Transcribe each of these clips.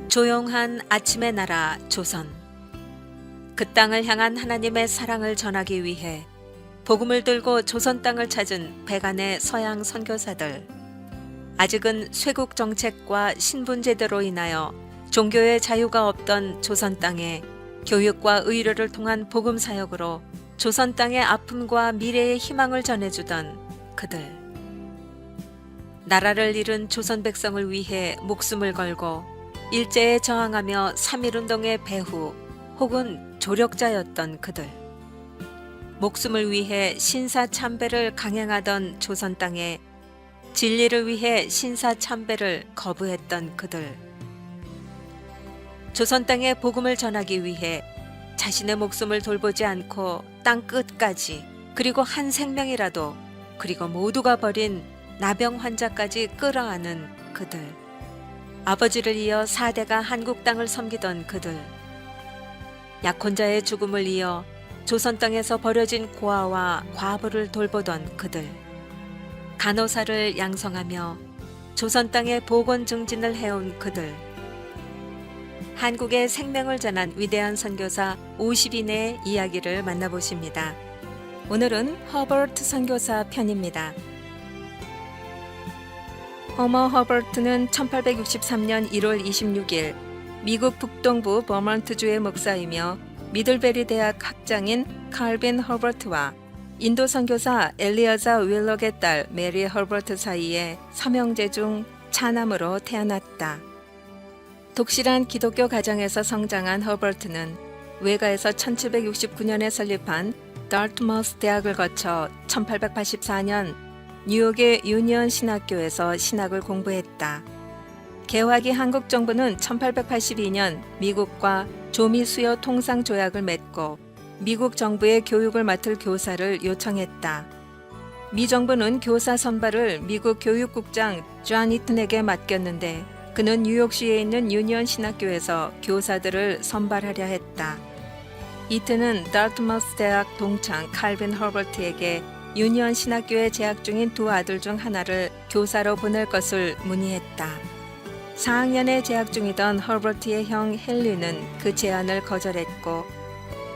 조용한 아침의 나라 조선. 그 땅을 향한 하나님의 사랑을 전하기 위해 복음을 들고 조선 땅을 찾은 백안의 서양 선교사들. 아직은 쇄국 정책과 신분 제도로 인하여 종교의 자유가 없던 조선 땅에 교육과 의료를 통한 복음 사역으로 조선 땅의 아픔과 미래의 희망을 전해주던 그들. 나라를 잃은 조선 백성을 위해 목숨을 걸고 일제에 저항하며 3.1운동의 배후 혹은 조력자였던 그들. 목숨을 위해 신사참배를 강행하던 조선 땅에 진리를 위해 신사참배를 거부했던 그들. 조선 땅에 복음을 전하기 위해 자신의 목숨을 돌보지 않고 땅 끝까지, 그리고 한 생명이라도, 그리고 모두가 버린 나병 환자까지 끌어안은 그들. 아버지를 이어 4대가 한국 땅을 섬기던 그들. 약혼자의 죽음을 이어 조선 땅에서 버려진 고아와 과부를 돌보던 그들. 간호사를 양성하며 조선 땅에 보건 증진을 해온 그들. 한국의 생명을 전한 위대한 선교사 50인의 이야기를 만나보십니다. 오늘은 허버트 선교사 편입니다. 허머 허버트는 1863년 1월 26일 미국 북동부 버먼트주의 목사이며 미들베리 대학 학장인 칼빈 허버트와 인도 선교사 엘리아자 윌럭의 딸 메리 허버트 사이에 삼형제 중 차남으로 태어났다. 독실한 기독교 가정에서 성장한 허버트는 외가에서 1769년에 설립한 다트머스 대학을 거쳐 1884년 뉴욕의 유니언 신학교에서 신학을 공부했다. 개화기 한국 정부는 1882년 미국과 조미 수요 통상 조약을 맺고 미국 정부의 교육을 맡을 교사를 요청했다. 미 정부는 교사 선발을 미국 교육국장 존 이튼에게 맡겼는데 그는 뉴욕시에 있는 유니언 신학교에서 교사들을 선발하려 했다. 이튼은 다트머스 대학 동창 칼빈 허버트에게 유니언 신학교에 재학 중인 두 아들 중 하나를 교사로 보낼 것을 문의했다. 4학년에 재학 중이던 허버트의 형 헨리는 그 제안을 거절했고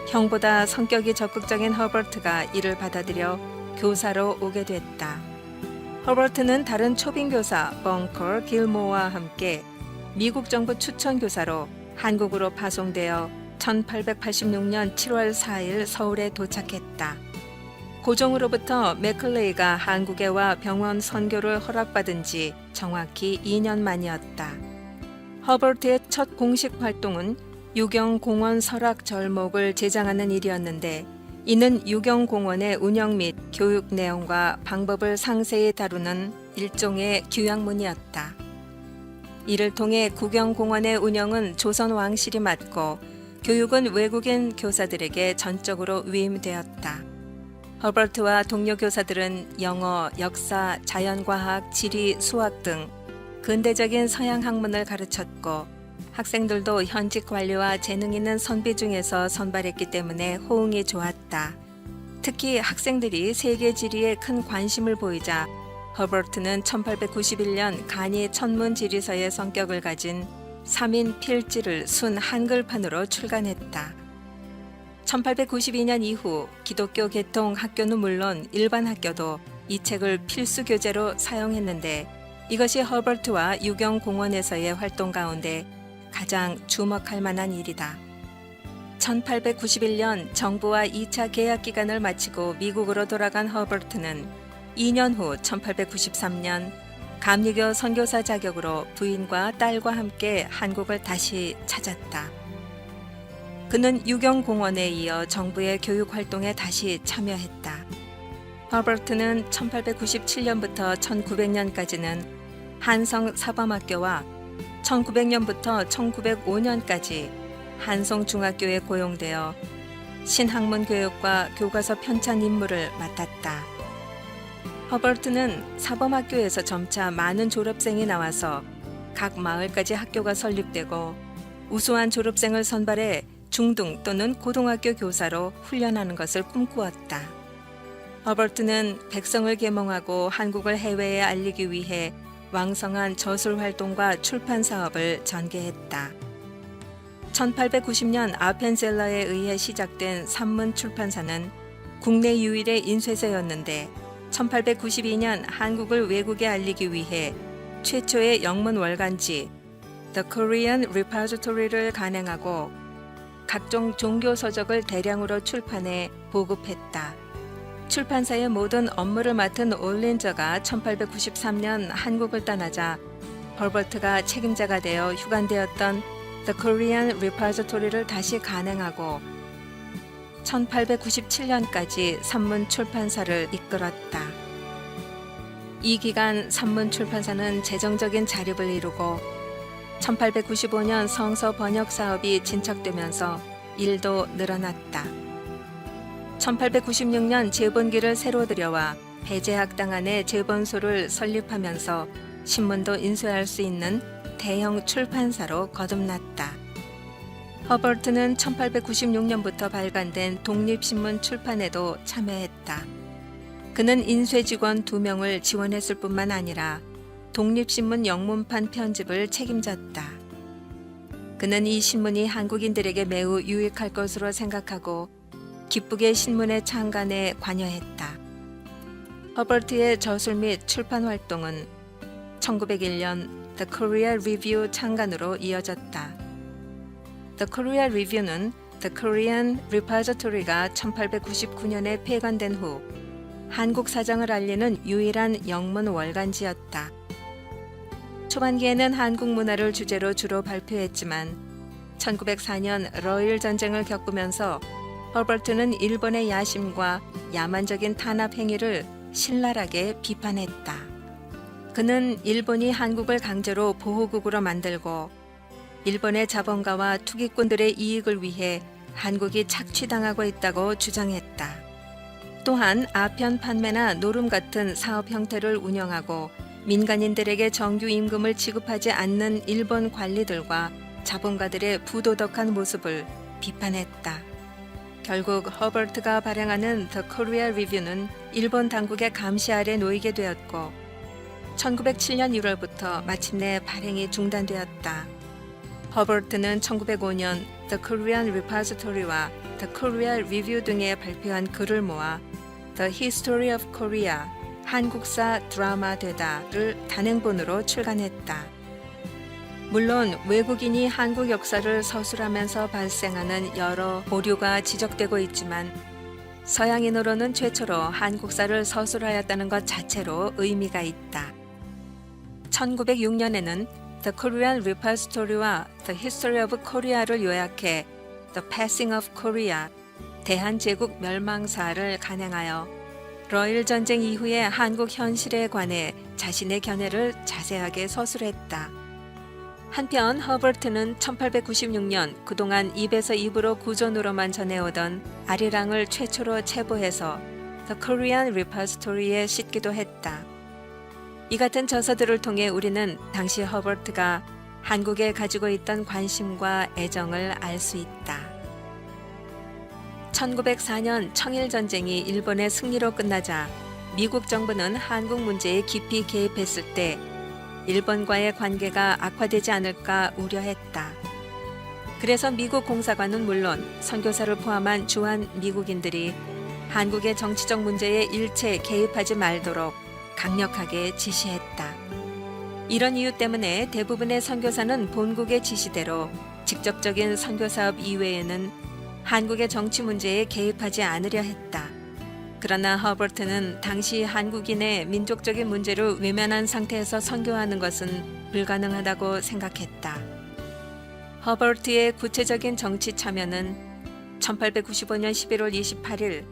형보다 성격이 적극적인 허버트가 이를 받아들여 교사로 오게 됐다. 허버트는 다른 초빙 교사 벙커 길모어와 함께 미국 정부 추천 교사로 한국으로 파송되어 1886년 7월 4일 서울에 도착했다. 고종으로부터 맥클레이가 한국에 와 병원 선교를 허락받은 지 정확히 2년 만이었다. 허버트의 첫 공식 활동은 유경공원 설악 절목을 제장하는 일이었는데 이는 유경공원의 운영 및 교육 내용과 방법을 상세히 다루는 일종의 규약문이었다. 이를 통해 구경공원의 운영은 조선 왕실이 맡고 교육은 외국인 교사들에게 전적으로 위임되었다. 허버트와 동료 교사들은 영어, 역사, 자연과학, 지리, 수학 등 근대적인 서양 학문을 가르쳤고 학생들도 현직 관리와 재능 있는 선비 중에서 선발했기 때문에 호응이 좋았다. 특히 학생들이 세계 지리에 큰 관심을 보이자 허버트는 1891년 간이 천문 지리서의 성격을 가진 3인 필지를 순 한글판으로 출간했다. 1892년 이후 기독교 계통 학교는 물론 일반 학교도 이 책을 필수 교재로 사용했는데 이것이 허버트와 유경공원에서의 활동 가운데 가장 주목할 만한 일이다. 1891년 정부와 2차 계약 기간을 마치고 미국으로 돌아간 허버트는 2년 후 1893년 감리교 선교사 자격으로 부인과 딸과 함께 한국을 다시 찾았다. 그는 유경공원에 이어 정부의 교육 활동에 다시 참여했다. 허버트는 1897년부터 1900년까지는 한성 사범학교와 1900년부터 1905년까지 한송중학교에 고용되어 신학문 교육과 교과서 편찬 임무를 맡았다. 허버트는 사범학교에서 점차 많은 졸업생이 나와서 각 마을까지 학교가 설립되고 우수한 졸업생을 선발해 중등 또는 고등학교 교사로 훈련하는 것을 꿈꾸었다. 허버트는 백성을 계몽하고 한국을 해외에 알리기 위해 왕성한 저술 활동과 출판 사업을 전개했다. 1890년 아펜셀러에 의해 시작된 산문 출판사는 국내 유일의 인쇄사였는데 1892년 한국을 외국에 알리기 위해 최초의 영문 월간지 The Korean Repository를 간행하고 각종 종교 서적을 대량으로 출판해 보급했다. 출판사의 모든 업무를 맡은 올린저가 1893년 한국을 떠나자 허버트가 책임자가 되어 휴관되었던 The Korean Repository를 다시 간행하고 1897년까지 산문 출판사를 이끌었다. 이 기간 산문 출판사는 재정적인 자립을 이루고 1895년 성서 번역 사업이 진척되면서 일도 늘어났다. 1896년 제본기를 새로 들여와 배제학당 안에 제본소를 설립하면서 신문도 인쇄할 수 있는 대형 출판사로 거듭났다. 허버트는 1896년부터 발간된 독립신문 출판에도 참여했다. 그는 인쇄 직원 2명을 지원했을 뿐만 아니라 독립신문 영문판 편집을 책임졌다. 그는 이 신문이 한국인들에게 매우 유익할 것으로 생각하고 기쁘게 신문의 창간에 관여했다. 허버트의 저술 및 출판 활동은 1901년 The Korea Review 창간으로 이어졌다. The Korea Review는 The Korean Repository가 1899년에 폐간된 후 한국 사정을 알리는 유일한 영문 월간지였다. 초반기에는 한국 문화를 주제로 주로 발표했지만 1904년 러일 전쟁을 겪으면서 허버트는 일본의 야심과 야만적인 탄압 행위를 신랄하게 비판했다. 그는 일본이 한국을 강제로 보호국으로 만들고 일본의 자본가와 투기꾼들의 이익을 위해 한국이 착취당하고 있다고 주장했다. 또한 아편 판매나 노름 같은 사업 형태를 운영하고 민간인들에게 정규 임금을 지급하지 않는 일본 관리들과 자본가들의 부도덕한 모습을 비판했다. 결국 허버트가 발행하는 The Korea Review는 일본 당국의 감시 아래 놓이게 되었고 1907년 1월부터 마침내 발행이 중단되었다. 허버트는 1905년 The Korean Repository와 The Korea Review 등에 발표한 글을 모아 The History of Korea, 한국사 드라마 되다를 단행본으로 출간했다. 물론 외국인이 한국 역사를 서술하면서 발생하는 여러 오류가 지적되고 있지만 서양인으로는 최초로 한국사를 서술하였다는 것 자체로 의미가 있다. 1906년에는 The Korean Repository와 The History of Korea를 요약해 The Passing of Korea, 대한제국 멸망사를 간행하여 러일 전쟁 이후의 한국 현실에 관해 자신의 견해를 자세하게 서술했다. 한편 허버트는 1896년 그동안 입에서 입으로 구전으로만 전해오던 아리랑을 최초로 체부해서 The Korean Repository에 싣기도 했다. 이 같은 저서들을 통해 우리는 당시 허버트가 한국에 가지고 있던 관심과 애정을 알 수 있다. 1904년 청일전쟁이 일본의 승리로 끝나자 미국 정부는 한국 문제에 깊이 개입했을 때 일본과의 관계가 악화되지 않을까 우려했다. 그래서 미국 공사관은 물론 선교사를 포함한 주한 미국인들이 한국의 정치적 문제에 일체 개입하지 말도록 강력하게 지시했다. 이런 이유 때문에 대부분의 선교사는 본국의 지시대로 직접적인 선교사업 이외에는 한국의 정치 문제에 개입하지 않으려 했다. 그러나 허버트는 당시 한국인의 민족적인 문제를 외면한 상태에서 선교하는 것은 불가능하다고 생각했다. 허버트의 구체적인 정치 참여는 1895년 11월 28일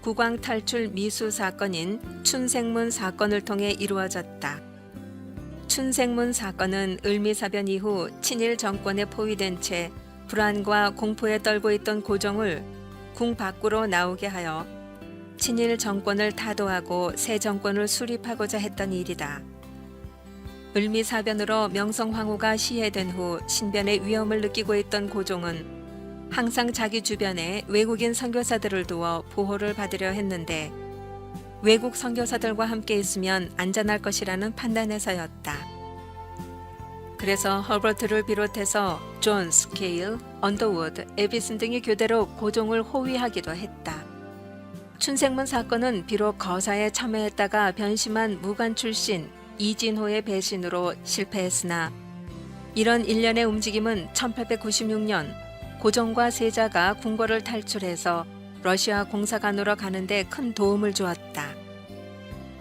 국왕 탈출 미수 사건인 춘생문 사건을 통해 이루어졌다. 춘생문 사건은 을미사변 이후 친일 정권에 포위된 채 불안과 공포에 떨고 있던 고종을 궁 밖으로 나오게 하여 친일 정권을 타도하고 새 정권을 수립하고자 했던 일이다. 을미사변으로 명성황후가 시해된 후 신변의 위험을 느끼고 있던 고종은 항상 자기 주변에 외국인 선교사들을 두어 보호를 받으려 했는데 외국 선교사들과 함께 있으면 안전할 것이라는 판단에서였다. 그래서 허버트를 비롯해서 존스, 게일, 언더우드, 에비슨 등이 교대로 고종을 호위하기도 했다. 춘생문 사건은 비록 거사에 참여했다가 변심한 무관 출신 이진호의 배신으로 실패했으나 이런 일련의 움직임은 1896년 고종과 세자가 궁궐을 탈출해서 러시아 공사관으로 가는데 큰 도움을 주었다.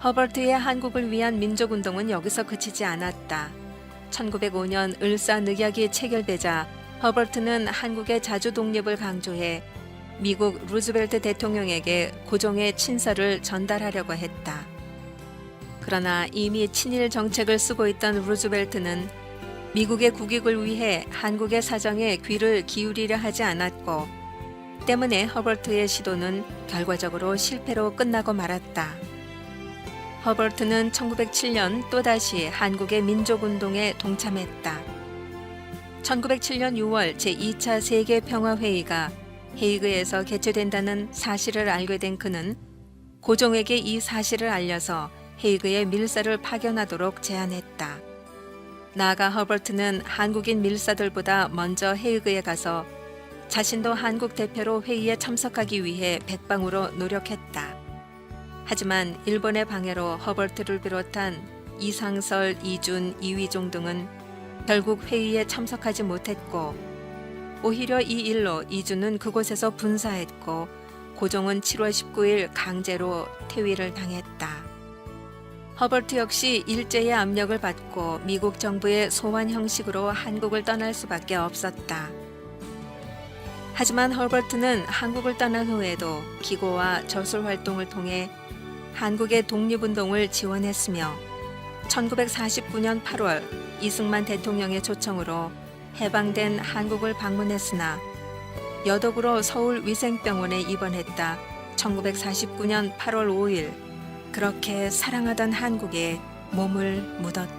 허버트의 한국을 위한 민족운동은 여기서 그치지 않았다. 1905년 을사늑약이 체결되자 허버트는 한국의 자주 독립을 강조해 미국 루즈벨트 대통령에게 고종의 친서를 전달하려고 했다. 그러나 이미 친일 정책을 쓰고 있던 루즈벨트는 미국의 국익을 위해 한국의 사정에 귀를 기울이려 하지 않았고 때문에 허버트의 시도는 결과적으로 실패로 끝나고 말았다. 허버트는 1907년 또다시 한국의 민족운동에 동참했다. 1907년 6월 제2차 세계평화회의가 헤이그에서 개최된다는 사실을 알게 된 그는 고종에게 이 사실을 알려서 헤이그에 밀사를 파견하도록 제안했다. 나아가 허버트는 한국인 밀사들보다 먼저 헤이그에 가서 자신도 한국 대표로 회의에 참석하기 위해 백방으로 노력했다. 하지만 일본의 방해로 허버트를 비롯한 이상설, 이준, 이휘종 등은 결국 회의에 참석하지 못했고 오히려 이 일로 이준은 그곳에서 분사했고 고종은 7월 19일 강제로 퇴위를 당했다. 허버트 역시 일제의 압력을 받고 미국 정부의 소환 형식으로 한국을 떠날 수밖에 없었다. 하지만 허버트는 한국을 떠난 후에도 기고와 저술 활동을 통해 한국의 독립운동을 지원했으며 1949년 8월 이승만 대통령의 초청으로 해방된 한국을 방문했으나 여독으로 서울 위생병원에 입원했다. 1949년 8월 5일 그렇게 사랑하던 한국에 몸을 묻었다.